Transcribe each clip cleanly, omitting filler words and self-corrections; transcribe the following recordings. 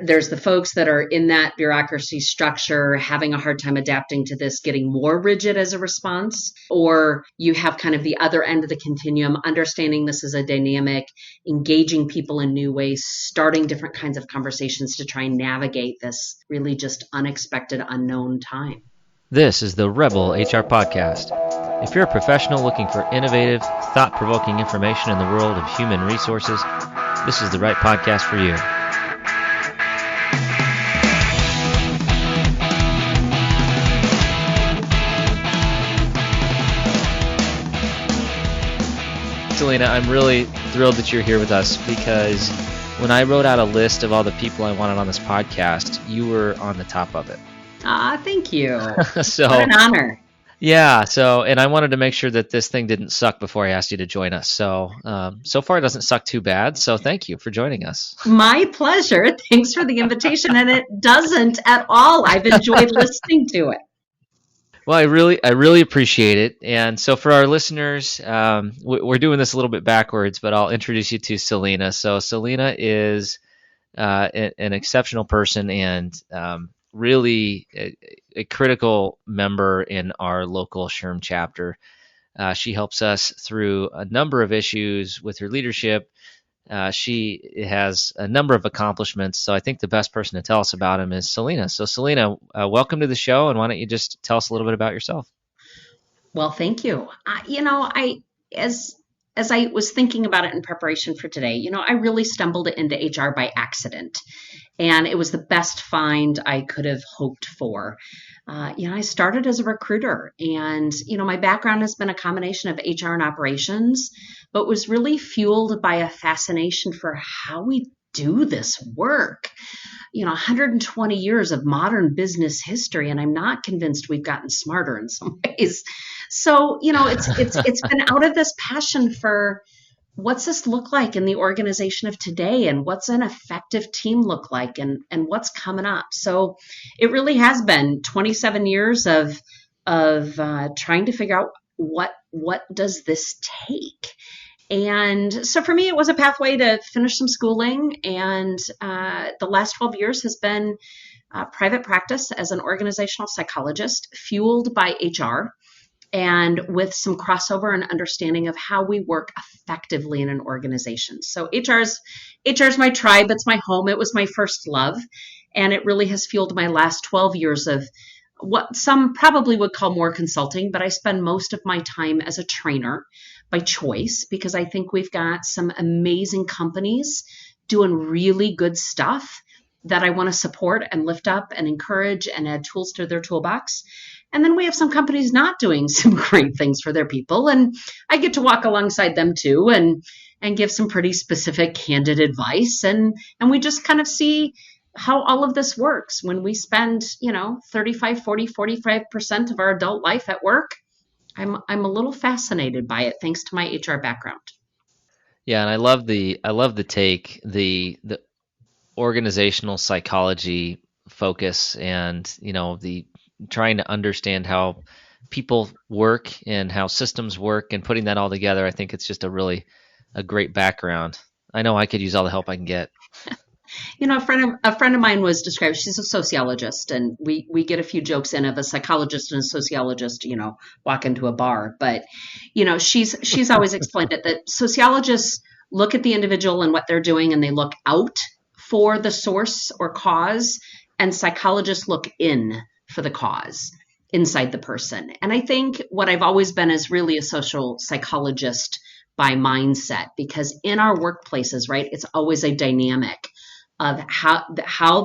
There's the folks that are in that bureaucracy structure, having a hard time adapting to this, getting more rigid as a response. Or you have kind of the other end of the continuum, understanding this is a dynamic, engaging people in new ways, starting different kinds of conversations to try and navigate this really just unexpected, unknown time. This is the Rebel HR Podcast. If you're a professional looking for innovative, thought-provoking information in the world of human resources, this is the right podcast for you. Celina, I'm really thrilled that you're here with us because when I wrote out a list of all the people I wanted on this podcast, you were on the top of it. Thank you. So, what an honor. Yeah. And I wanted to make sure that this thing didn't suck before I asked you to join us. So far it doesn't suck too bad. So thank you for joining us. My pleasure. Thanks for the invitation. And it doesn't at all. I've enjoyed listening to it. Well, I really appreciate it. And so for our listeners, we're doing this a little bit backwards, but I'll introduce you to Celina. So Celina is an exceptional person and really a critical member in our local SHRM chapter. She helps us through a number of issues with her leadership. She has a number of accomplishments, so I think the best person to tell us about him is Celina. So Celina, welcome to the show, and why don't you just tell us a little bit about yourself? Well, thank you. As I was thinking about it in preparation for today, I really stumbled into HR by accident, and it was the best find I could have hoped for. I started as a recruiter, and my background has been a combination of HR and operations, but was really fueled by a fascination for how we do this work. 120 years of modern business history, and I'm not convinced we've gotten smarter in some ways. So, it's been out of this passion for what's this look like in the organization of today, and what's an effective team look like, and what's coming up. So it really has been 27 years of trying to figure out what does this take. And so for me, it was a pathway to finish some schooling. And the last 12 years has been private practice as an organizational psychologist, fueled by HR, and with some crossover and understanding of how we work effectively in an organization. So HR is my tribe. It's my home. It was my first love. And it really has fueled my last 12 years of what some probably would call more consulting, but I spend most of my time as a trainer by choice, because I think we've got some amazing companies doing really good stuff that I want to support and lift up and encourage and add tools to their toolbox. And then we have some companies not doing some great things for their people, and I get to walk alongside them too and give some pretty specific, candid advice. And we just kind of see how all of this works when we spend, 35, 40, 45% of our adult life at work. I'm a little fascinated by it, thanks to my HR background. Yeah, and I love the take, the organizational psychology focus, and the trying to understand how people work and how systems work, and putting that all together. I think it's just a great background. I know I could use all the help I can get. A friend of mine was described, she's a sociologist, and we get a few jokes in of a psychologist and a sociologist, walk into a bar. But, she's always explained it that sociologists look at the individual and what they're doing, and they look out for the source or cause, and psychologists look in for the cause inside the person. And I think what I've always been is really a social psychologist by mindset, because in our workplaces, right, it's always a dynamic of how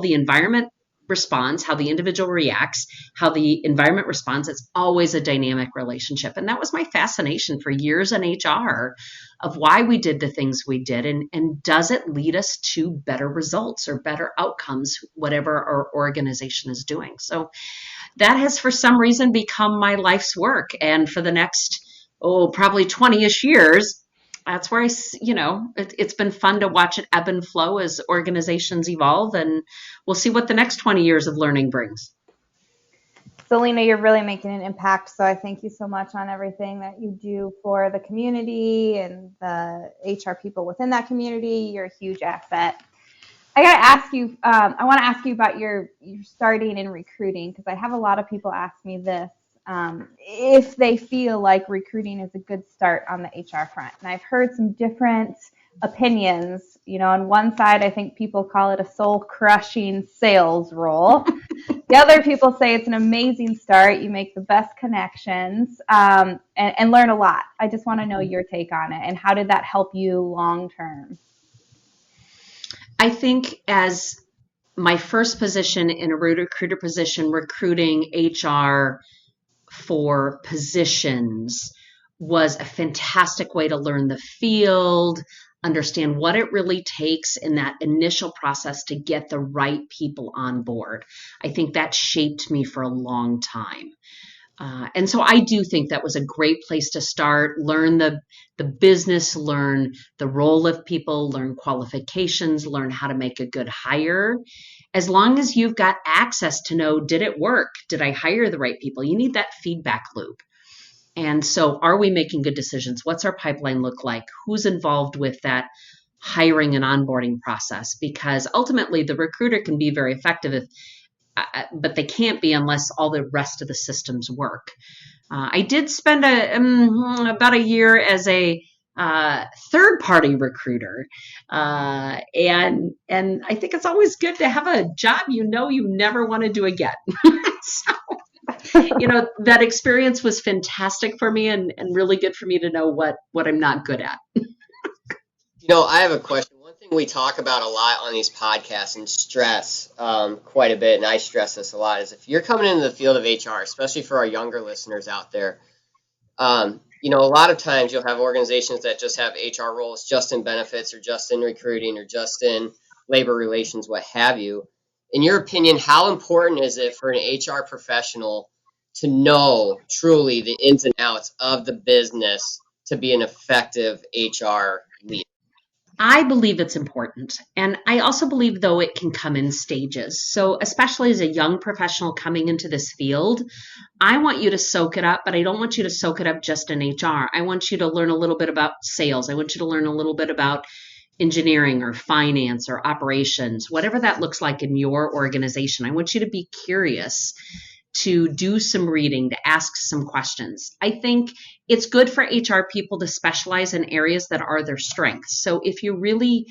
the environment responds, how the individual reacts, how the environment responds. It's always a dynamic relationship. And that was my fascination for years in HR, of why we did the things we did, and does it lead us to better results or better outcomes, whatever our organization is doing. So that has for some reason become my life's work. And for the next, probably 20-ish years, that's where it's been fun to watch it ebb and flow as organizations evolve, and we'll see what the next 20 years of learning brings. Celina, you're really making an impact. So I thank you so much on everything that you do for the community and the HR people within that community. You're a huge asset. I got to ask you, I want to ask you about your starting in recruiting, because I have a lot of people ask me this, if they feel like recruiting is a good start on the HR front. And I've heard some different opinions. On one side, I think people call it a soul-crushing sales role. The other people say it's an amazing start. You make the best connections, and learn a lot. I just want to know your take on it, and how did that help you long term? I think as my first position in a recruiter position, recruiting HR for positions was a fantastic way to learn the field, understand what it really takes in that initial process to get the right people on board. I think that shaped me for a long time. And so I do think that was a great place to start, learn the business, learn the role of people, learn qualifications, learn how to make a good hire. As long as you've got access to know, did it work? Did I hire the right people? You need that feedback loop. And so are we making good decisions? What's our pipeline look like? Who's involved with that hiring and onboarding process? Because ultimately the recruiter can be very effective but they can't be unless all the rest of the systems work. I did spend about a year as a third-party recruiter, and I think it's always good to have a job you never want to do again. So, that experience was fantastic for me, and really good for me to know what I'm not good at. I have a question. One thing we talk about a lot on these podcasts and stress quite a bit, and I stress this a lot, is if you're coming into the field of HR, especially for our younger listeners out there, a lot of times you'll have organizations that just have HR roles just in benefits or just in recruiting or just in labor relations, what have you. In your opinion, how important is it for an HR professional to know truly the ins and outs of the business to be an effective HR leader? I believe it's important. And I also believe, though, it can come in stages. So especially as a young professional coming into this field, I want you to soak it up, but I don't want you to soak it up just in HR. I want you to learn a little bit about sales. I want you to learn a little bit about engineering or finance or operations, whatever that looks like in your organization. I want you to be curious, to do some reading, to ask some questions. I think it's good for HR people to specialize in areas that are their strengths. So if you really,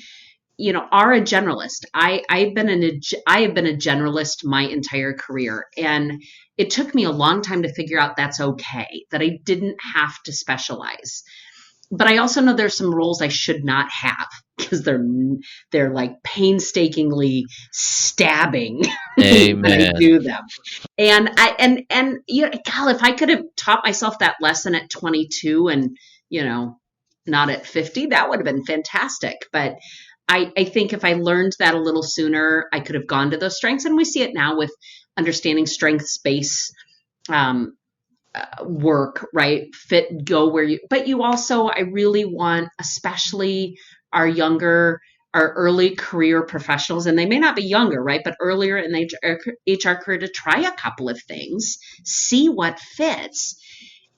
are a generalist, I have been a generalist my entire career, and it took me a long time to figure out that's okay, that I didn't have to specialize. But I also know there's some roles I should not have, because they're like painstakingly stabbing when I do them. And Kyle, if I could have taught myself that lesson at 22 and, not at 50, that would have been fantastic. But I think if I learned that a little sooner, I could have gone to those strengths. And we see it now with understanding strengths-based work, right? Go where but you also, I really want, especially our early career professionals, and they may not be younger, right? But earlier in the HR career, to try a couple of things, see what fits,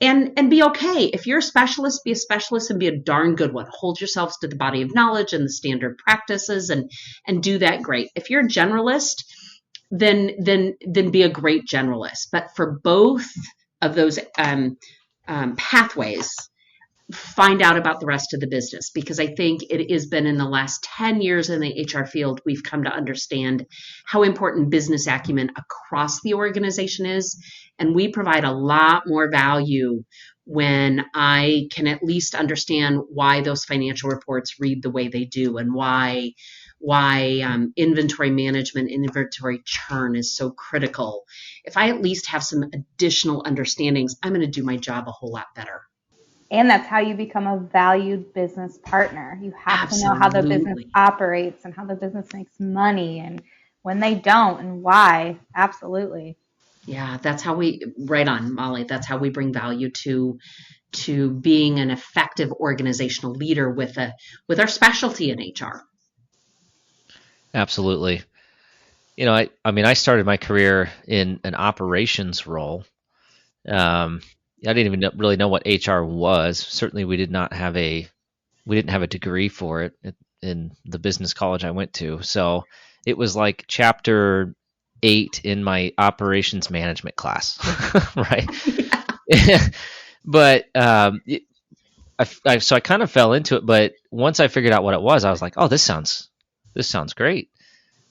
and be okay. If you're a specialist, be a specialist and be a darn good one. Hold yourselves to the body of knowledge and the standard practices and do that great. If you're a generalist, then be a great generalist. But for both of those pathways, find out about the rest of the business, because I think it has been in the last 10 years in the HR field, we've come to understand how important business acumen across the organization is. And we provide a lot more value when I can at least understand why those financial reports read the way they do, and why inventory management, inventory churn is so critical. If I at least have some additional understandings, I'm going to do my job a whole lot better. And that's how you become a valued business partner. You have to know how the business operates and how the business makes money, and when they don't and why. Absolutely. Yeah, that's how right on, Molly. That's how we bring value to being an effective organizational leader with our specialty in HR. Absolutely. I started my career in an operations role. I didn't even really know what HR was. Certainly, we didn't have a degree for it. in the business college I went to. So it was like chapter 8 in my operations management class, right? But so I kind of fell into it. But once I figured out what it was, I was like, oh, this sounds great.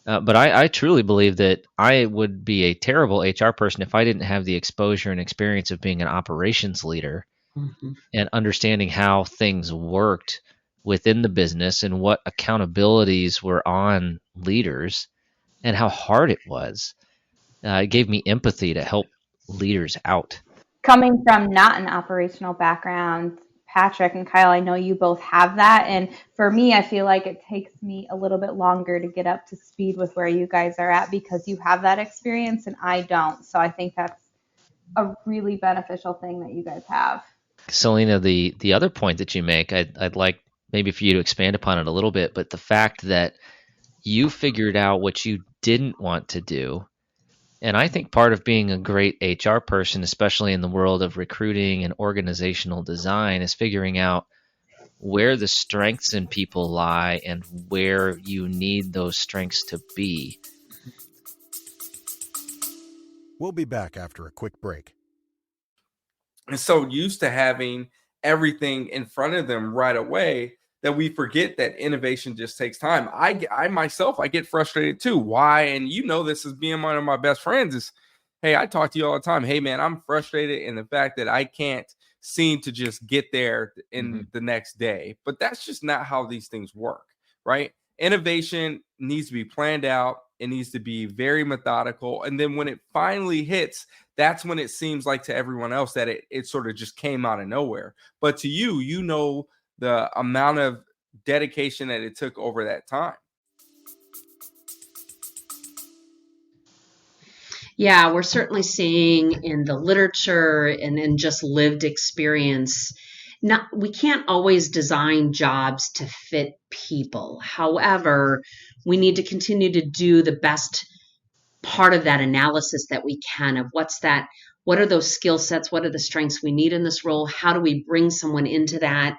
But I truly believe that I would be a terrible HR person if I didn't have the exposure and experience of being an operations leader Mhm. and understanding how things worked within the business and what accountabilities were on leaders and how hard it was. It gave me empathy to help leaders out. Coming from not an operational background, Patrick and Kyle, I know you both have that. And for me, I feel like it takes me a little bit longer to get up to speed with where you guys are at because you have that experience and I don't. So I think that's a really beneficial thing that you guys have. Celina, the other point that you make, I'd like maybe for you to expand upon it a little bit, but the fact that you figured out what you didn't want to do. And I think part of being a great HR person, especially in the world of recruiting and organizational design, is figuring out where the strengths in people lie and where you need those strengths to be. We'll be back after a quick break. And so used to having everything in front of them right away that we forget that innovation just takes time. I myself, I get frustrated too. Why? And you know, this is being one of my best friends is, hey, I talk to you all the time. Hey, man, I'm frustrated in the fact that I can't seem to just get there in the next day. But that's just not how these things work, right? Innovation needs to be planned out. It needs to be very methodical. And then when it finally hits, that's when it seems like to everyone else that it sort of just came out of nowhere. But to you, you know the amount of dedication that it took over that time. Yeah, we're certainly seeing in the literature and in just lived experience, we can't always design jobs to fit people. However, we need to continue to do the best part of that analysis that we can of what are those skill sets, what are the strengths we need in this role, how do we bring someone into that,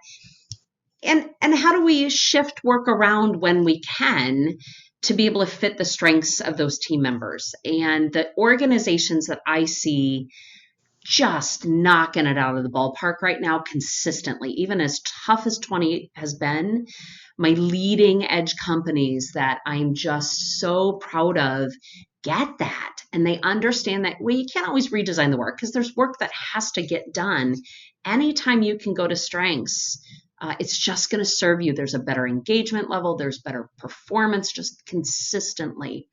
and how do we shift work around when we can to be able to fit the strengths of those team members. And the organizations that I see just knocking it out of the ballpark right now consistently, even as tough as 20 has been, my leading edge companies that I'm just so proud of get that. And they understand that, well, you can't always redesign the work because there's work that has to get done. Anytime you can go to strengths, it's just going to serve you. There's a better engagement level. There's better performance just consistently.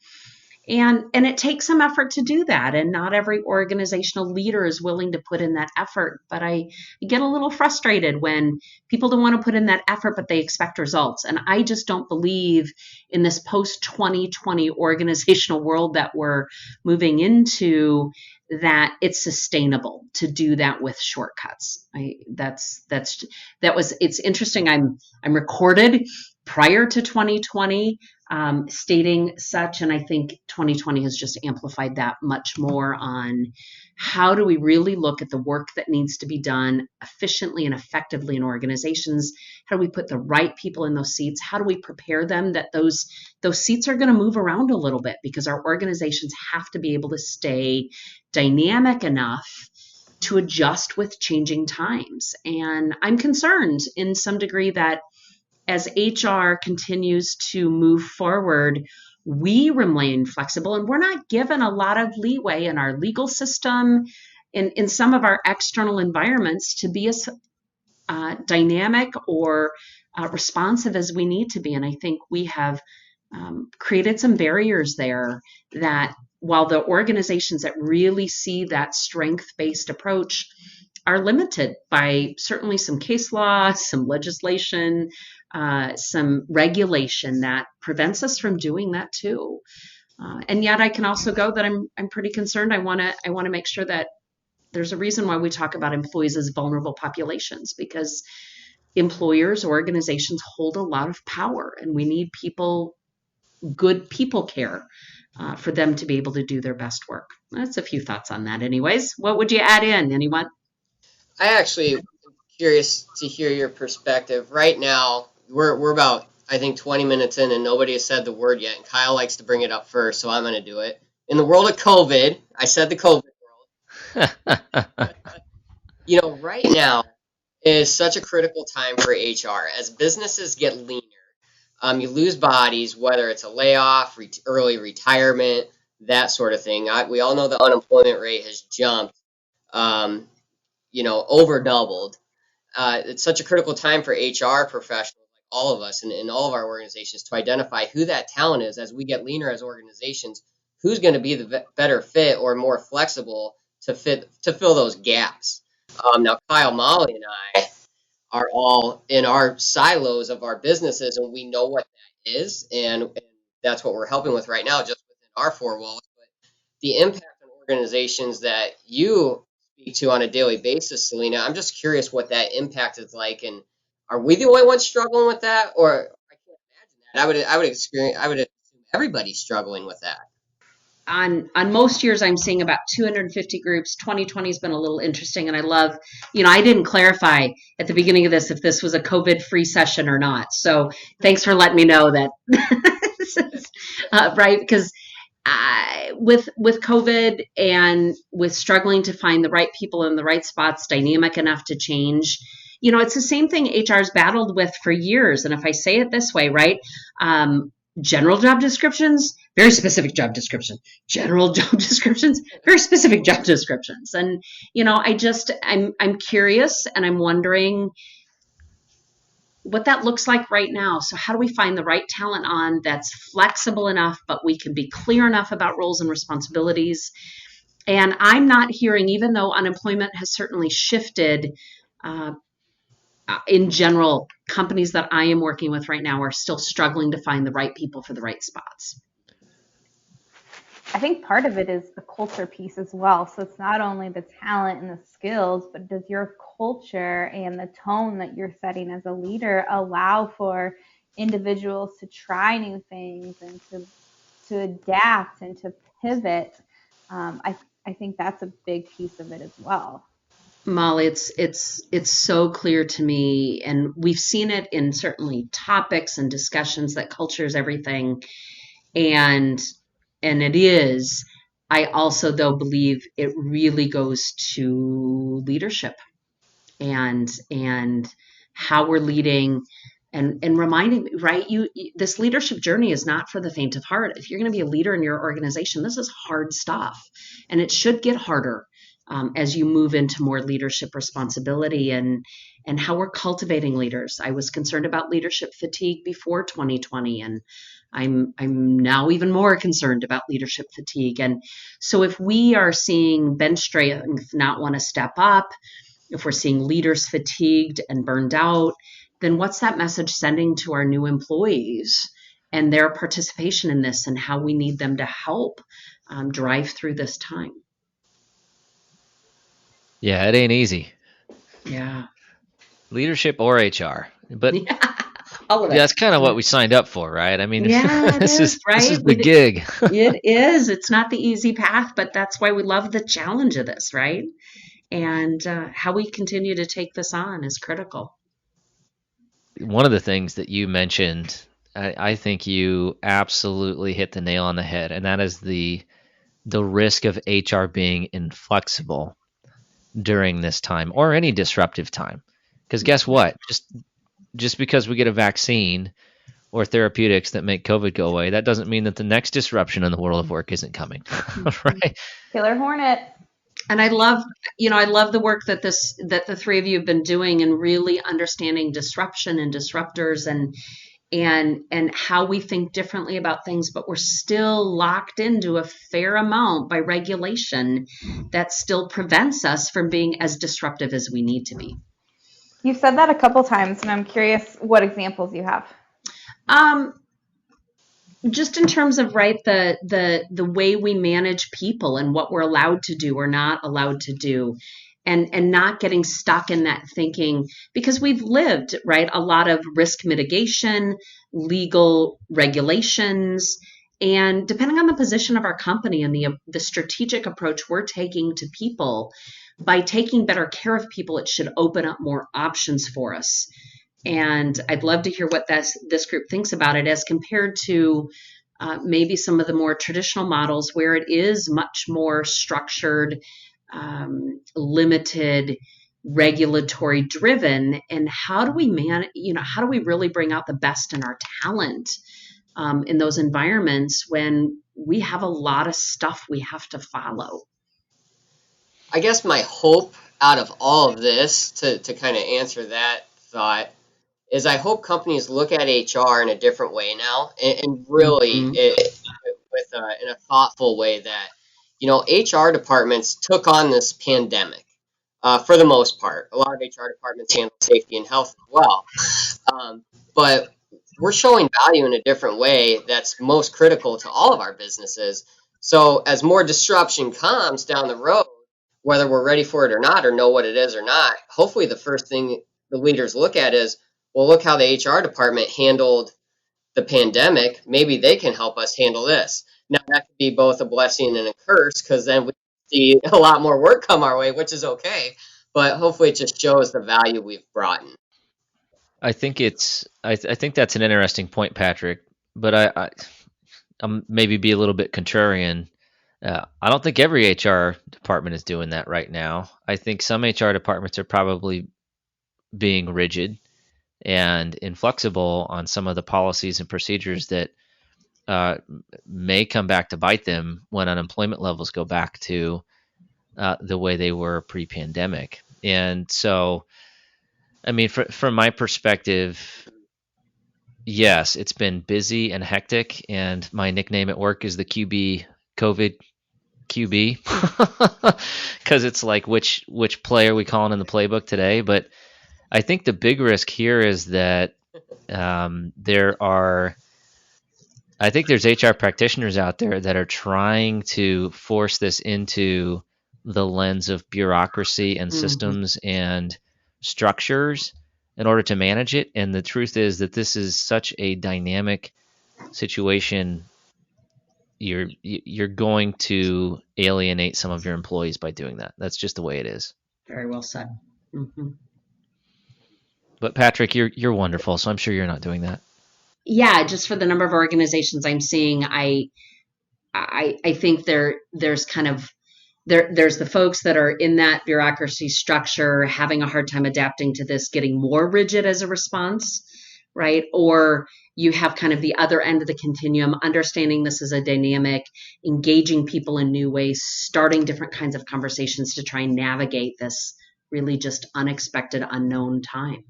And it takes some effort to do that. And not every organizational leader is willing to put in that effort. But I get a little frustrated when people don't want to put in that effort, but they expect results. And I just don't believe in this post-2020 organizational world that we're moving into that it's sustainable to do that with shortcuts. It's interesting. I'm recorded prior to 2020 stating such, and I think 2020 has just amplified that much more on how do we really look at the work that needs to be done efficiently and effectively in organizations. How do we put the right people in those seats? How do we prepare them that those seats are going to move around a little bit, because our organizations have to be able to stay dynamic enough to adjust with changing times. And I'm concerned in some degree that as HR continues to move forward, we remain flexible and we're not given a lot of leeway in our legal system, in some of our external environments, to be as dynamic or responsive as we need to be. And I think we have created some barriers there that, while the organizations that really see that strength-based approach are limited by certainly some case law, some legislation, some regulation that prevents us from doing that too. And yet I can also go that I'm pretty concerned. I want to make sure that there's a reason why we talk about employees as vulnerable populations, because employers, organizations hold a lot of power, and we need good people care for them to be able to do their best work. That's a few thoughts on that. Anyways, what would you add in? Anyone? I actually am curious to hear your perspective. Right now, we're about I think 20 minutes in and nobody has said the word yet. And Kyle likes to bring it up first, so I'm going to do it. In the world of COVID, I said the COVID world. Right now is such a critical time for HR. As businesses get leaner, you lose bodies, whether it's a layoff, early retirement, that sort of thing. We all know the unemployment rate has jumped, over doubled. It's such a critical time for HR professionals, like all of us and all of our organizations, to identify who that talent is as we get leaner as organizations, who's going to be the better fit or more flexible to fill those gaps. Now, Kyle, Molly, and I are all in our silos of our businesses, and we know what that is, and that's what we're helping with right now, just within our four walls. But the impact on organizations that you speak to on a daily basis, Celina, I'm just curious what that impact is like, and are we the only ones struggling with that, or I can't imagine that. I would assume everybody's struggling with that. On most years, I'm seeing about 250 groups. 2020 has been a little interesting, and I love, I didn't clarify at the beginning of this if this was a COVID-free session or not. So thanks for letting me know that. Right, because with COVID and with struggling to find the right people in the right spots, dynamic enough to change, it's the same thing HR's battled with for years. And if I say it this way, right, general job descriptions, very specific job descriptions, general job descriptions, very specific job descriptions. And, I'm curious, and I'm wondering what that looks like right now. So how do we find the right talent on that's flexible enough, but we can be clear enough about roles and responsibilities? And I'm not hearing, even though unemployment has certainly shifted, in general, companies that I am working with right now are still struggling to find the right people for the right spots. I think part of it is the culture piece as well. So it's not only the talent and the skills, but does your culture and the tone that you're setting as a leader allow for individuals to try new things and to adapt and to pivot? I think that's a big piece of it as well. Molly, it's so clear to me, and we've seen it in certainly topics and discussions that culture is everything, and it is. I also, though, believe it really goes to leadership and how we're leading and reminding, right? This leadership journey is not for the faint of heart. If you're going to be a leader in your organization, this is hard stuff, and it should get harder as you move into more leadership responsibility and how we're cultivating leaders. I was concerned about leadership fatigue before 2020, and I'm now even more concerned about leadership fatigue. And so if we are seeing bench strength not want to step up, if we're seeing leaders fatigued and burned out, then what's that message sending to our new employees and their participation in this and how we need them to help drive through this time? Yeah, it ain't easy. Yeah. Leadership or HR. But all of it. That's kind of what we signed up for, right? I mean, this is right? This is the gig. It is. It's not the easy path, but that's why we love the challenge of this, right? And how we continue to take this on is critical. One of the things that you mentioned, I think you absolutely hit the nail on the head, and that is the risk of HR being inflexible during this time or any disruptive time. Because guess what? Just because we get a vaccine or therapeutics that make COVID go away, that doesn't mean that the next disruption in the world of work isn't coming, right? Killer hornet. And I love the work that the three of you have been doing and really understanding disruption and disruptors and how we think differently about things, but we're still locked into a fair amount by regulation that still prevents us from being as disruptive as we need to be. You've said that a couple times, and I'm curious what examples you have. Just in terms of, right, the way we manage people and what we're allowed to do or not allowed to do, and not getting stuck in that thinking, because we've lived, right, a lot of risk mitigation, legal regulations, and depending on the position of our company and the strategic approach we're taking to people, by taking better care of people, it should open up more options for us And I'd love to hear what this group thinks about it as compared to maybe some of the more traditional models where it is much more structured, limited, regulatory driven. And how do we how do we really bring out the best in our talent in those environments when we have a lot of stuff we have to follow? I guess my hope out of all of this, to kind of answer that thought, is I hope companies look at HR in a different way now, and really Mm-hmm. in a thoughtful way that, HR departments took on this pandemic for the most part. A lot of HR departments handle safety and health as well. But we're showing value in a different way that's most critical to all of our businesses. So as more disruption comes down the road, whether we're ready for it or not, or know what it is or not, hopefully the first thing the leaders look at is, well, look how the HR department handled the pandemic. Maybe they can help us handle this. Now, that could be both a blessing and a curse, because then we see a lot more work come our way, which is okay. But hopefully it just shows the value we've brought in. I think I think that's an interesting point, Patrick. But I'm maybe be a little bit contrarian. I don't think every HR department is doing that right now. I think some HR departments are probably being rigid and inflexible on some of the policies and procedures that may come back to bite them when unemployment levels go back to the way they were pre-pandemic. And so, I mean, from my perspective, yes, it's been busy and hectic, and my nickname at work is the QB COVID QB because it's like which play are we calling in the playbook today? But I think the big risk here is that I think there's HR practitioners out there that are trying to force this into the lens of bureaucracy and Mm-hmm. systems and structures in order to manage it. And the truth is that this is such a dynamic situation. You're going to alienate some of your employees by doing that. That's just the way it is. Very well said. Mm-hmm. But Patrick, you're wonderful, so I'm sure you're not doing that. Yeah, just for the number of organizations I'm seeing, I think there's kind of there's the folks that are in that bureaucracy structure having a hard time adapting to this, getting more rigid as a response, right? Or you have kind of the other end of the continuum, understanding this is a dynamic, engaging people in new ways, starting different kinds of conversations to try and navigate this really just unexpected, unknown time.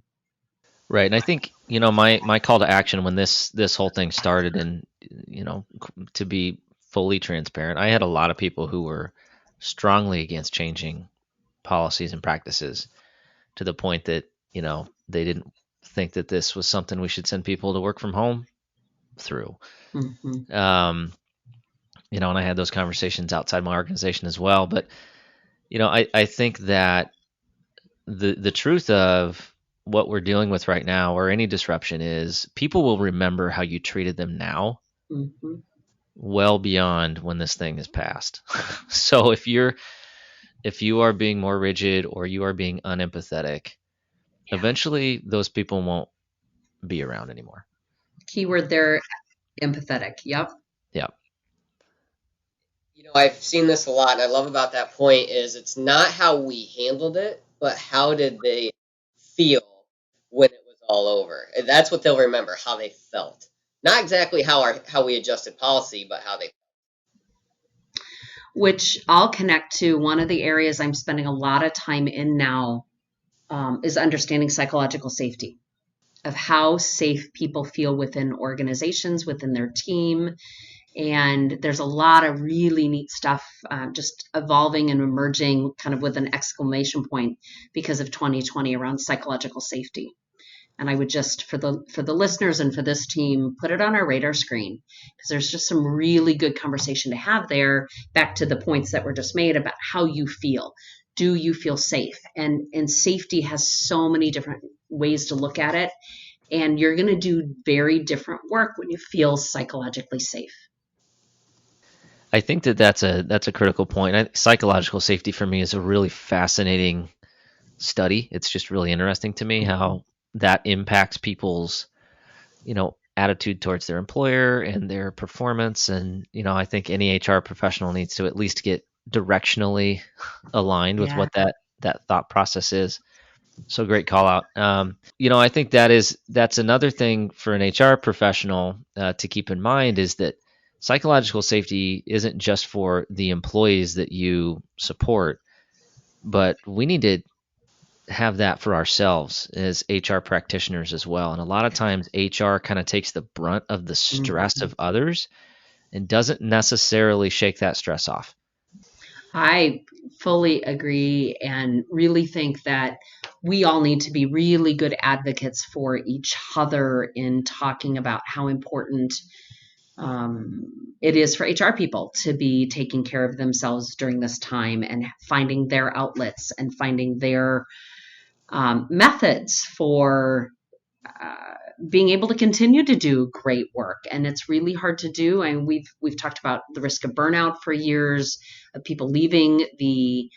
Right, and I think my call to action when this whole thing started, and to be fully transparent, I had a lot of people who were strongly against changing policies and practices to the point that they didn't think that this was something we should send people to work from home through. Mm-hmm. And I had those conversations outside my organization as well. But I think that the truth of what we're dealing with right now, or any disruption, is people will remember how you treated them now, Mm-hmm. well beyond when this thing is passed. So if you are being more rigid or you are being unempathetic, eventually those people won't be around anymore. Keyword there, empathetic. Yep. Yep. I've seen this a lot, and I love about that point is it's not how we handled it, but how did they feel when it was all over. And that's what they'll remember, how they felt. Not exactly how we adjusted policy, but how they. Which I'll connect to one of the areas I'm spending a lot of time in now is understanding psychological safety, of how safe people feel within organizations, within their team. And there's a lot of really neat stuff just evolving and emerging kind of with an exclamation point because of 2020 around psychological safety. And I would just, for the listeners and for this team, put it on our radar screen, because there's just some really good conversation to have there, back to the points that were just made about how you feel. Do you feel safe? And safety has so many different ways to look at it. And you're going to do very different work when you feel psychologically safe. I think that's a critical point. Psychological safety for me is a really fascinating study. It's just really interesting to me how that impacts people's, attitude towards their employer and their performance. And, I think any HR professional needs to at least get directionally aligned with Yeah. what that thought process is. So great call out. I think that's another thing for an HR professional to keep in mind, is that psychological safety isn't just for the employees that you support, but we need to have that for ourselves as HR practitioners as well. And a lot of times HR kind of takes the brunt of the stress of others and doesn't necessarily shake that stress off. I fully agree and really think that we all need to be really good advocates for each other in talking about how important it is for HR people to be taking care of themselves during this time and finding their outlets and finding their methods for being able to continue to do great work. And it's really hard to do. And we've talked about the risk of burnout for years, of people leaving the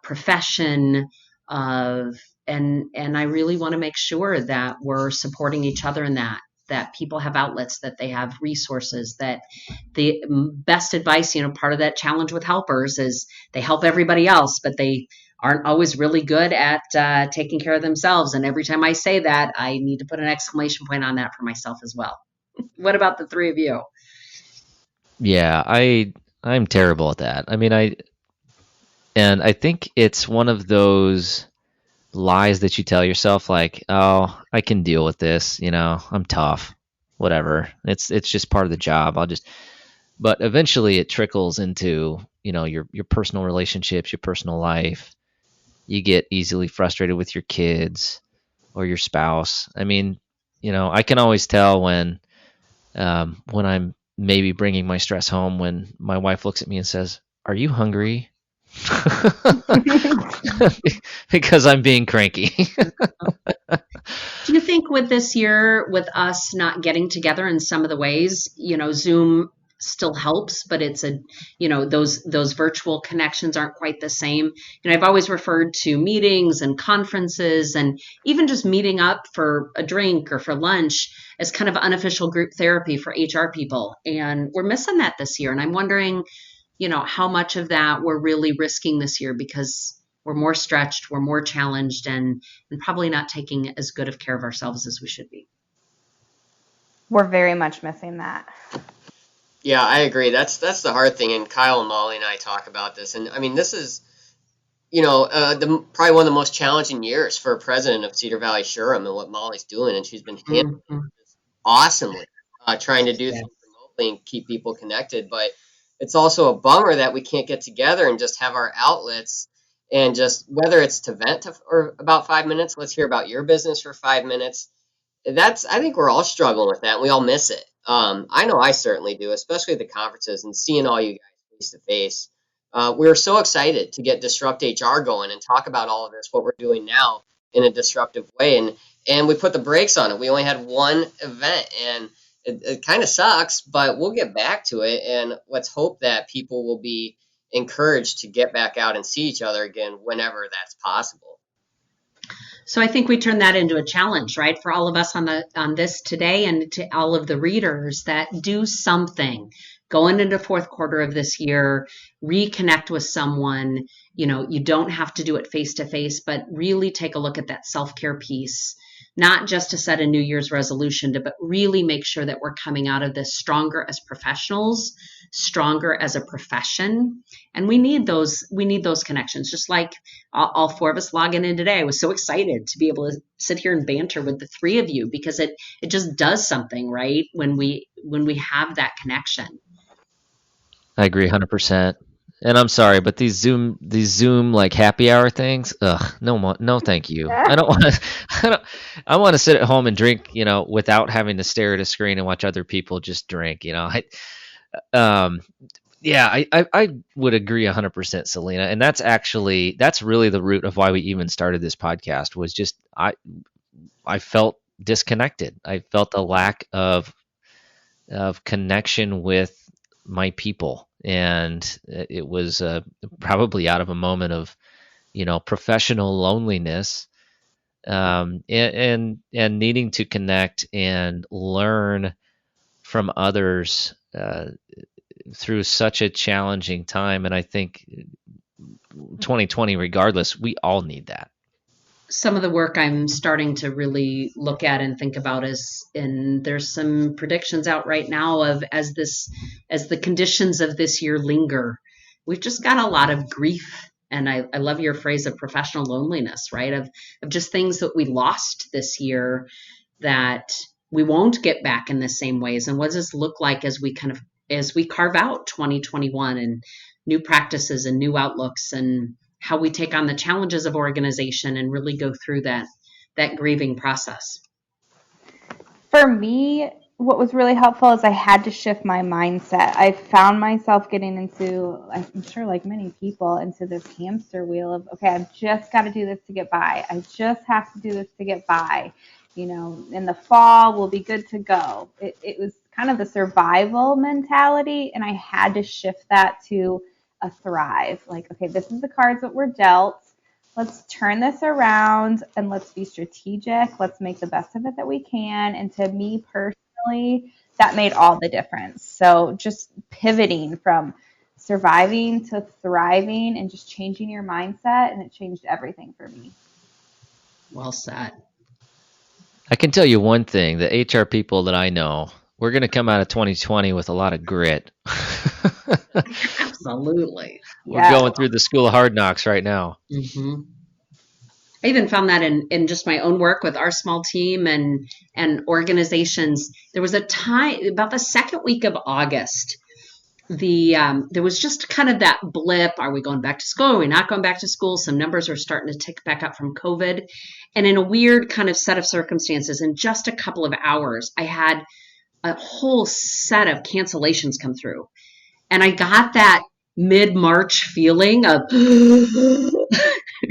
profession of, and I really want to make sure that we're supporting each other in that people have outlets, that they have resources, that the best advice, part of that challenge with helpers is they help everybody else, but they aren't always really good at taking care of themselves. And every time I say that, I need to put an exclamation point on that for myself as well. What about the three of you? Yeah, I'm terrible at that. I mean, I think it's one of those lies that you tell yourself, like, oh, I can deal with this, I'm tough, whatever. It's just part of the job. But eventually it trickles into, your personal relationships, your personal life. You get easily frustrated with your kids or your spouse. I mean, I can always tell when I'm maybe bringing my stress home, when my wife looks at me and says, "Are you hungry?" Because I'm being cranky. Do you think with this year, with us not getting together in some of the ways, Zoom still helps, but it's those virtual connections aren't quite the same. I've always referred to meetings and conferences and even just meeting up for a drink or for lunch as kind of unofficial group therapy for HR people. And we're missing that this year. And I'm wondering, how much of that we're really risking this year because we're more stretched, we're more challenged, and probably not taking as good of care of ourselves as we should be. We're very much missing that. Yeah, I agree. That's the hard thing. And Kyle and Molly and I talk about this. And I mean, this is, probably one of the most challenging years for a president of Cedar Valley Shurham and what Molly's doing. And she's been handling this awesomely, trying to do things remotely and keep people connected. But it's also a bummer that we can't get together and just have our outlets and just, whether it's to vent or about 5 minutes, let's hear about your business for 5 minutes. I think we're all struggling with that. And we all miss it. I know I certainly do, especially at the conferences and seeing all you guys face to face. We were so excited to get Disrupt HR going and talk about all of this, what we're doing now in a disruptive way. And we put the brakes on it. We only had one event, and it kind of sucks, but we'll get back to it. And let's hope that people will be encouraged to get back out and see each other again whenever that's possible. So I think we turn that into a challenge, right, for all of us on this today, and to all of the readers, that do something going into fourth quarter of this year, reconnect with someone. You don't have to do it face to face, but really take a look at that self-care piece, not just to set a New Year's resolution, but really make sure that we're coming out of this stronger as professionals, stronger as a profession. And we need those connections, just like all four of us logging in today. I was so excited to be able to sit here and banter with the three of you, because it just does something, right, when we have that connection. I agree 100%. And I'm sorry, but these Zoom like happy hour things, no, thank you. I want to sit at home and drink, without having to stare at a screen and watch other people just drink. I would agree 100%, Celina. And that's really the root of why we even started this podcast, was just I felt disconnected. I felt a lack of connection with my people. And it was probably out of a moment of, professional loneliness, and needing to connect and learn from others through such a challenging time. And I think 2020, regardless, we all need that. Some of the work I'm starting to really look at and think about is, and there's some predictions out right now of as the conditions of this year linger, we've just got a lot of grief. And I love your phrase of professional loneliness, right? Of just things that we lost this year that we won't get back in the same ways. And what does this look like as we carve out 2021 and new practices and new outlooks, and how we take on the challenges of organization and really go through that grieving process. For me, what was really helpful is I had to shift my mindset. I found myself getting into, I'm sure like many people, into this hamster wheel of, okay, I've just got to do this to get by. I just have to do this to get by. You know, in the fall, we'll be good to go. It was kind of the survival mentality, and I had to shift that to a thrive. Like, okay, this is the cards that we're dealt. Let's turn this around and let's be strategic. Let's make the best of it that we can. And to me personally, that made all the difference. So just pivoting from surviving to thriving and just changing your mindset, and it changed everything for me. Well said. I can tell you one thing, the HR people that I know, we're going to come out of 2020 with a lot of grit. Absolutely. We're going through the school of hard knocks right now. Mm-hmm. I even found that in just my own work with our small team and organizations. There was a time about the second week of August, there was just kind of that blip. Are we going back to school? Are we not going back to school? Some numbers are starting to tick back up from COVID. And in a weird kind of set of circumstances, in just a couple of hours, I had a whole set of cancellations come through. And I got that mid-March feeling of,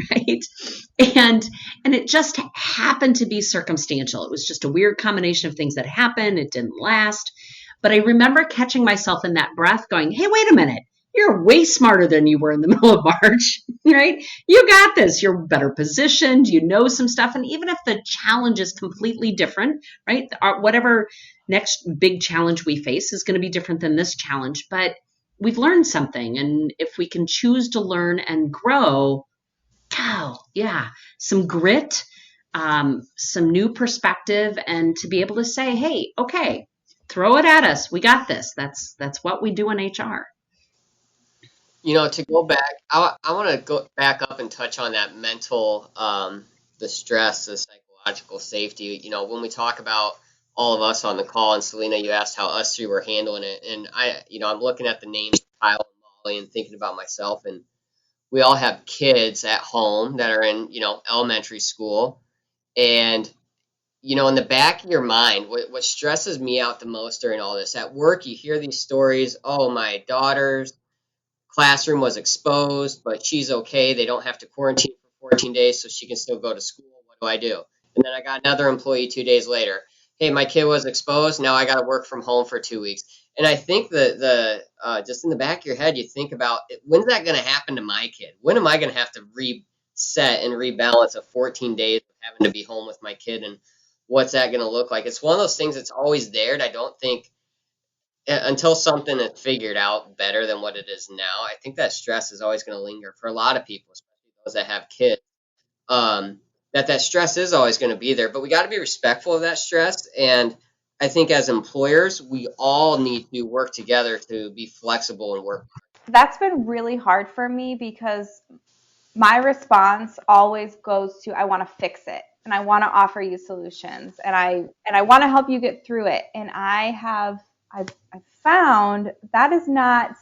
right? And it just happened to be circumstantial. It was just a weird combination of things that happened. It didn't last. But I remember catching myself in that breath going, hey, wait a minute. You're way smarter than you were in the middle of March, right? You got this. You're better positioned. You know some stuff. And even if the challenge is completely different, right? Whatever next big challenge we face is going to be different than this challenge. But we've learned something. And if we can choose to learn and grow, some grit, some new perspective, and to be able to say, hey, okay, throw it at us. We got this. That's what we do in HR. You know, to go back, I want to go back up and touch on that mental, the stress, the psychological safety. You know, when we talk about all of us on the call, and Celina, you asked how us three were handling it. And I'm looking at the names Kyle and Molly and thinking about myself, and we all have kids at home that are in, elementary school. And, in the back of your mind, what stresses me out the most during all this, at work, you hear these stories. Oh, my daughter's classroom was exposed, but she's okay. They don't have to quarantine for 14 days, so she can still go to school. What do? And then I got another employee 2 days later. Hey, my kid was exposed. Now I got to work from home for 2 weeks. And I think that just in the back of your head, you think about, when's that going to happen to my kid? When am I going to have to reset and rebalance of 14 days of having to be home with my kid? And what's that going to look like? It's one of those things that's always there. And I don't think until something is figured out better than what it is now, I think that stress is always going to linger for a lot of people, especially those that have kids. That stress is always going to be there, but we got to be respectful of that stress. And I think as employers, we all need to work together to be flexible and work. That's been really hard for me because my response always goes to, I want to fix it and I want to offer you solutions and I want to help you get through it. And I've found that is not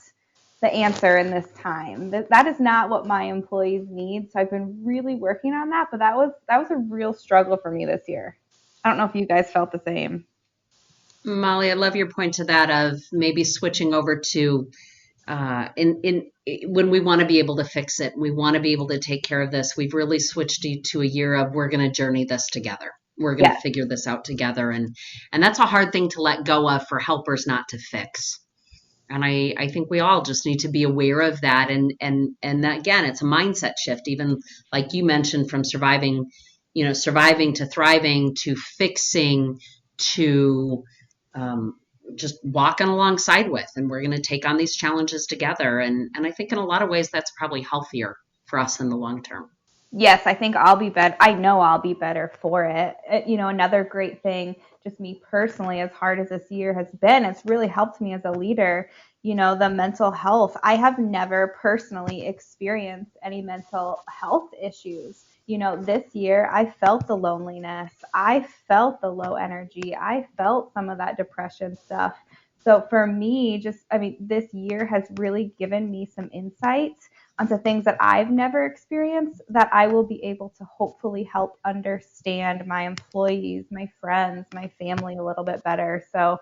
the answer in this time. That is not what my employees need. So I've been really working on that, but that was a real struggle for me this year. I don't know if you guys felt the same. Molly, I love your point to that of maybe switching over to when we want to be able to fix it, we want to be able to take care of this. We've really switched to a year of we're going to journey this together. We're going to figure this out together. And that's a hard thing to let go of for helpers not to fix. And I think we all just need to be aware of that. And that, again, it's a mindset shift, even like you mentioned, from surviving surviving to thriving to fixing to just walking alongside with. And we're going to take on these challenges together. And I think in a lot of ways, that's probably healthier for us in the long term. Yes, I think I'll be better. I know I'll be better for it. Another great thing, just me personally, as hard as this year has been, it's really helped me as a leader. The mental health. I have never personally experienced any mental health issues. This year I felt the loneliness. I felt the low energy. I felt some of that depression stuff. So for me, this year has really given me some insights onto things that I've never experienced that I will be able to hopefully help understand my employees, my friends, my family a little bit better. So,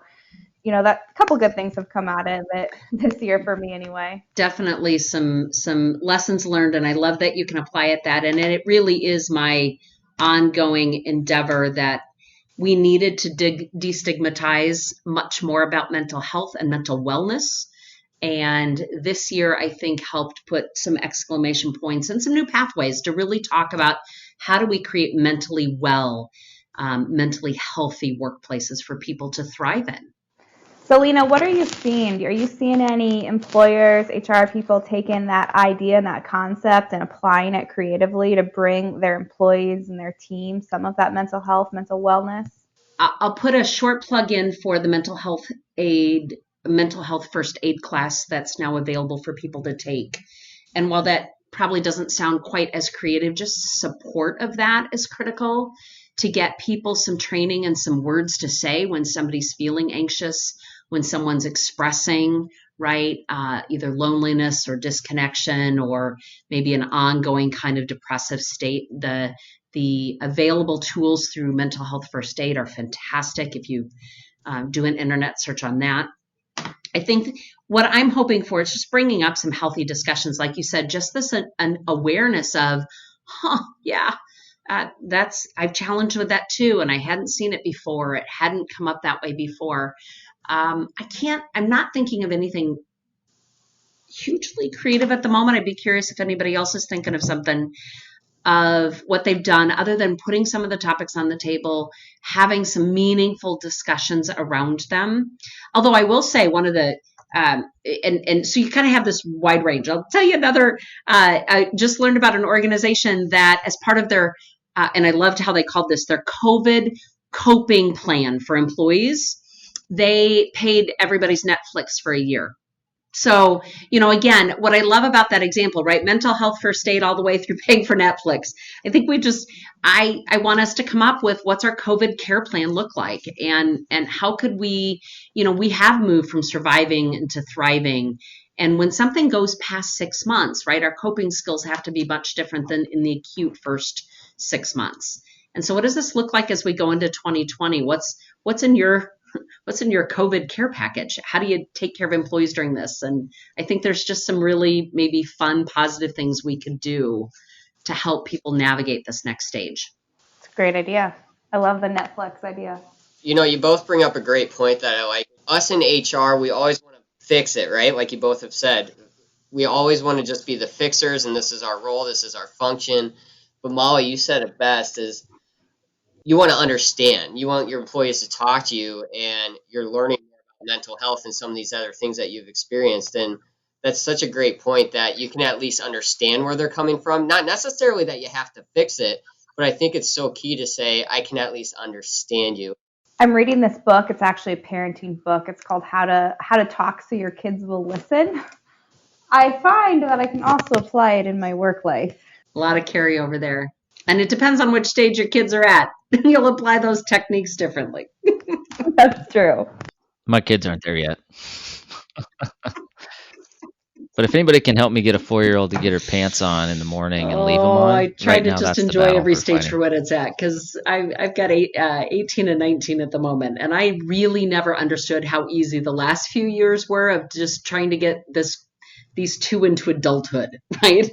that a couple good things have come out of it this year for me anyway. Definitely some lessons learned, and I love that you can apply it that. And it really is my ongoing endeavor that we needed to destigmatize much more about mental health and mental wellness. And this year, I think, helped put some exclamation points and some new pathways to really talk about how do we create mentally well, mentally healthy workplaces for people to thrive in. Celina, what are you seeing? Are you seeing any employers, HR people taking that idea and that concept and applying it creatively to bring their employees and their team some of that mental health, mental wellness? I'll put a short plug in for the mental health first aid class that's now available for people to take. And while that probably doesn't sound quite as creative, just support of that is critical to get people some training and some words to say when somebody's feeling anxious, when someone's expressing, right, either loneliness or disconnection or maybe an ongoing kind of depressive state. The available tools through mental health first aid are fantastic if you do an internet search on that. I think what I'm hoping for is just bringing up some healthy discussions. Like you said, just this an awareness of, I've challenged with that too. And I hadn't seen it before. It hadn't come up that way before. I'm not thinking of anything hugely creative at the moment. I'd be curious if anybody else is thinking of something of what they've done other than putting some of the topics on the table, having some meaningful discussions around them. Although I will say one of the, and so you kind of have this wide range. I'll tell you another, I just learned about an organization that as part of their, and I loved how they called this their COVID coping plan for employees, they paid everybody's Netflix for a year. So, again, what I love about that example, right? Mental health first aid all the way through paying for Netflix. I think I want us to come up with what's our COVID care plan look like and how could we have moved from surviving into thriving. And when something goes past 6 months, right, our coping skills have to be much different than in the acute first 6 months. And so what does this look like as we go into 2020? What's in your COVID care package? How do you take care of employees during this? And I think there's just some really maybe fun, positive things we could do to help people navigate this next stage. It's a great idea. I love the Netflix idea. You both bring up a great point that I like. Us in HR, we always want to fix it, right? Like you both have said, we always want to just be the fixers, and this is our role, this is our function. But Molly, you said it best, is you want to understand. You want your employees to talk to you, and you're learning more about mental health and some of these other things that you've experienced. And that's such a great point that you can at least understand where they're coming from. Not necessarily that you have to fix it, but I think it's so key to say, I can at least understand you. I'm reading this book. It's actually a parenting book. It's called How to Talk So Your Kids Will Listen. I find that I can also apply it in my work life. A lot of carryover there. And it depends on which stage your kids are at. You'll apply those techniques differently. That's true. My kids aren't there yet. But if anybody can help me get a 4-year-old to get her pants on in the morning and leave them on, I try right to now, just that's the enjoy battle every we're stage fighting. for what it's at, because I've got 18 and 19 at the moment, and I really never understood how easy the last few years were of just trying to get these two into adulthood, right?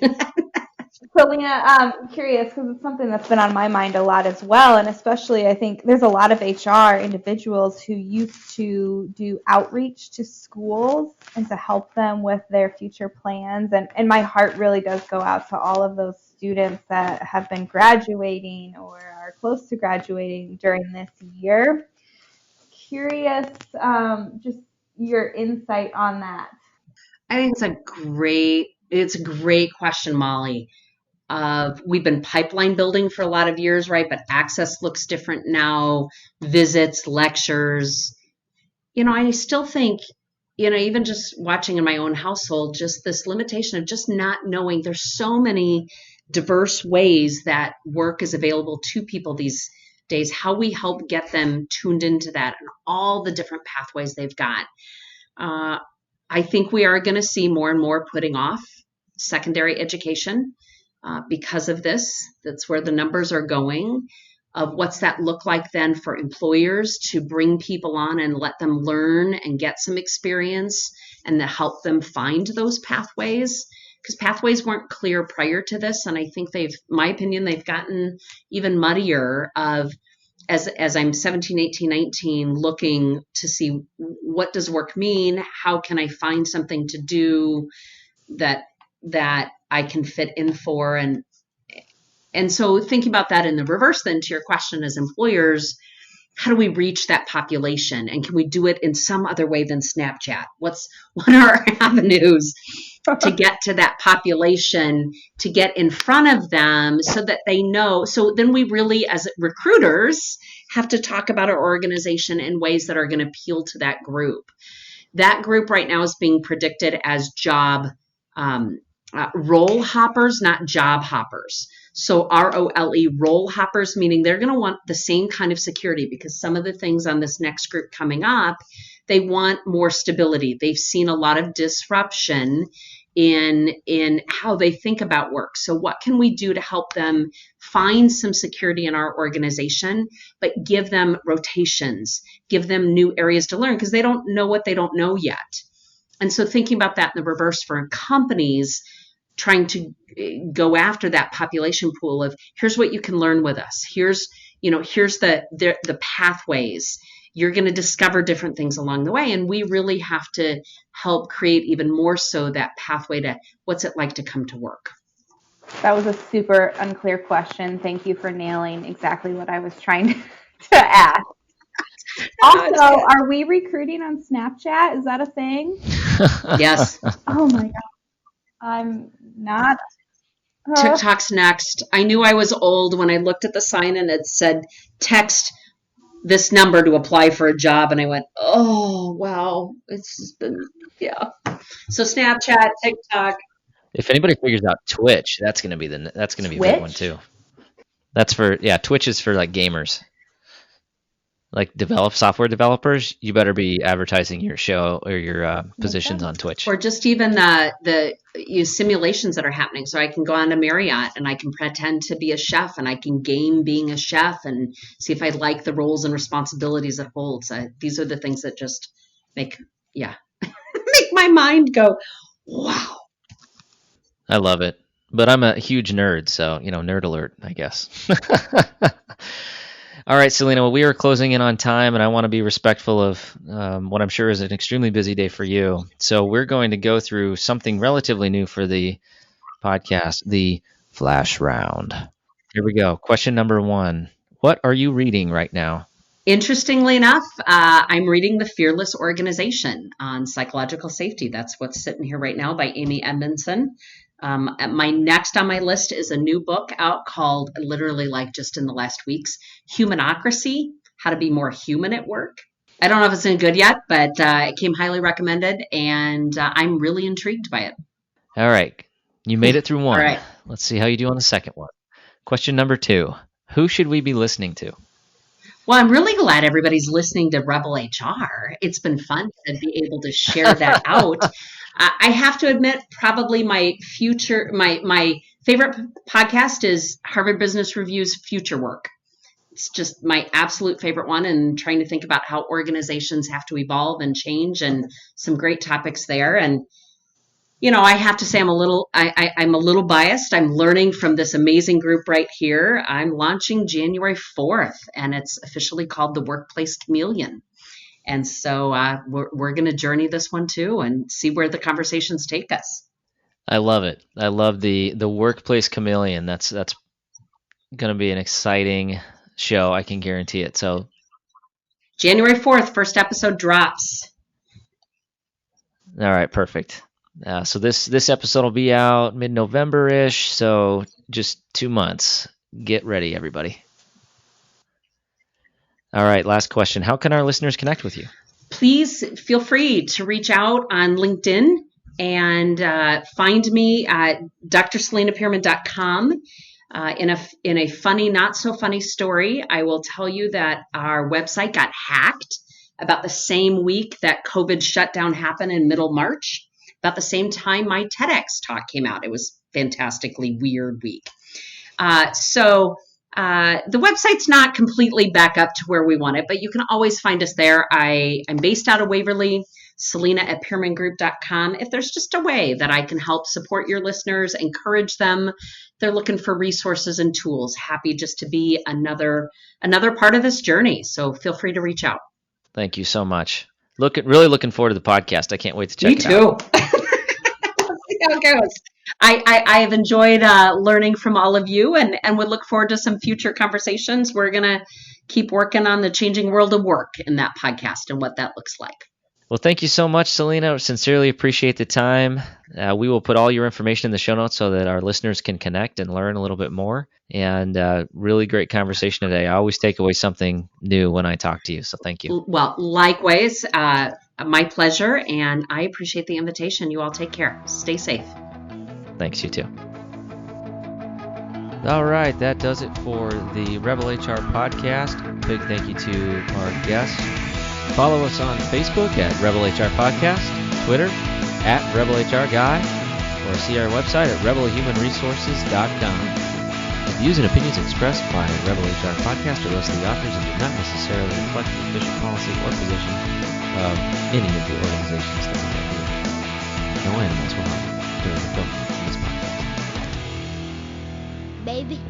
Celina, I'm curious because it's something that's been on my mind a lot as well, and especially I think there's a lot of HR individuals who used to do outreach to schools and to help them with their future plans, and my heart really does go out to all of those students that have been graduating or are close to graduating during this year. Curious, just your insight on that. I think it's a great question, Molly. We've been pipeline building for a lot of years, right? But access looks different now. Visits, lectures. I still think, even just watching in my own household, just this limitation of just not knowing. There's so many diverse ways that work is available to people these days. How we help get them tuned into that and all the different pathways they've got. I think we are going to see more and more putting off secondary education because of this. That's where the numbers are going of what's that look like then for employers to bring people on and let them learn and get some experience and to help them find those pathways, because pathways weren't clear prior to this. And I think my opinion, they've gotten even muddier of as I'm 17, 18, 19, looking to see what does work mean? How can I find something to do that I can fit in for? And so thinking about that in the reverse then to your question as employers, how do we reach that population? And can we do it in some other way than Snapchat? What are our avenues to get to that population, to get in front of them so that they know? So then we really, as recruiters, have to talk about our organization in ways that are going to appeal to that group. That group right now is being predicted as job role hoppers, not job hoppers. So ROLE, role hoppers, meaning they're going to want the same kind of security, because some of the things on this next group coming up, they want more stability. They've seen a lot of disruption in how they think about work. So what can we do to help them find some security in our organization, but give them rotations, give them new areas to learn, because they don't know what they don't know yet. And so thinking about that in the reverse for companies, trying to go after that population pool of here's what you can learn with us. Here's the pathways. You're going to discover different things along the way. And we really have to help create even more so that pathway to what's it like to come to work. That was a super unclear question. Thank you for nailing exactly what I was trying to ask. Also, are we recruiting on Snapchat? Is that a thing? Yes. Oh my God. I'm not. TikTok's next. I knew I was old when I looked at the sign and it said, text this number to apply for a job. And I went, oh, wow. It's been, yeah. So Snapchat, TikTok. If anybody figures out Twitch, that's going to be a big one too. That's Twitch is for like gamers. Like software developers, you better be advertising your show or your positions on Twitch. Or just even the simulations that are happening. So I can go on to Marriott and I can pretend to be a chef and I can game being a chef and see if I like the roles and responsibilities it holds. These are the things that just make my mind go, wow. I love it. But I'm a huge nerd, so, nerd alert, I guess. All right, Celina, well, we are closing in on time, and I want to be respectful of what I'm sure is an extremely busy day for you. So we're going to go through something relatively new for the podcast, the Flash Round. Here we go. Question number 1. What are you reading right now? Interestingly enough, I'm reading The Fearless Organization on psychological safety. That's what's sitting here right now by Amy Edmondson. My next on my list is a new book out called, literally like just in the last weeks, Humanocracy, How to Be More Human at Work. I don't know if it's any good yet, but it came highly recommended, and I'm really intrigued by it. All right. You made it through one. All right. Let's see how you do on the second one. Question number 2. Who should we be listening to? Well, I'm really glad everybody's listening to Rebel HR. It's been fun to be able to share that out. I have to admit, probably my favorite podcast is Harvard Business Review's Future Work. It's just my absolute favorite one, and trying to think about how organizations have to evolve and change, and some great topics there. And I have to say I'm a little biased. I'm learning from this amazing group right here. I'm launching January 4th, and it's officially called the Workplace Chameleon. And so we're going to journey this one too and see where the conversations take us. I love it. I love the Workplace Chameleon. That's going to be an exciting show. I can guarantee it. So January 4th, first episode drops. all right, perfect. So this episode will be out mid-November-ish, so just 2 months. Get ready, everybody. All right, last question. How can our listeners connect with you? Please feel free to reach out on LinkedIn and find me at drcelinapeerman.com. In a funny, not so funny story, I will tell you that our website got hacked about the same week that COVID shutdown happened in middle March. About the same time my TEDx talk came out. It was a fantastically weird week. So the website's not completely back up to where we want it, but you can always find us there. I'm based out of Waverly, Celina at PeermanGroup.com. If there's just a way that I can help support your listeners, encourage them, they're looking for resources and tools. Happy just to be another part of this journey. So feel free to reach out. Thank you so much. Really looking forward to the podcast. I can't wait to check it out. Me too. Let's see how it goes. I have enjoyed learning from all of you and would look forward to some future conversations. We're going to keep working on the changing world of work in that podcast and what that looks like. Well, thank you so much, Celina. Sincerely appreciate the time. We will put all your information in the show notes so that our listeners can connect and learn a little bit more. And really great conversation today. I always take away something new when I talk to you, so thank you. Well, likewise, my pleasure, and I appreciate the invitation. You all take care. Stay safe. Thanks, you too. All right, that does it for the Rebel HR podcast. Big thank you to our guests. Follow us on Facebook at Rebel HR Podcast, Twitter at Rebel HR Guy, or see our website at rebelhumanresources.com. The views and opinions expressed by Rebel HR Podcast are those of the authors and do not necessarily reflect the official policy or position of any of the organizations that we represent. No animals were harmed during the filming of this podcast. Baby.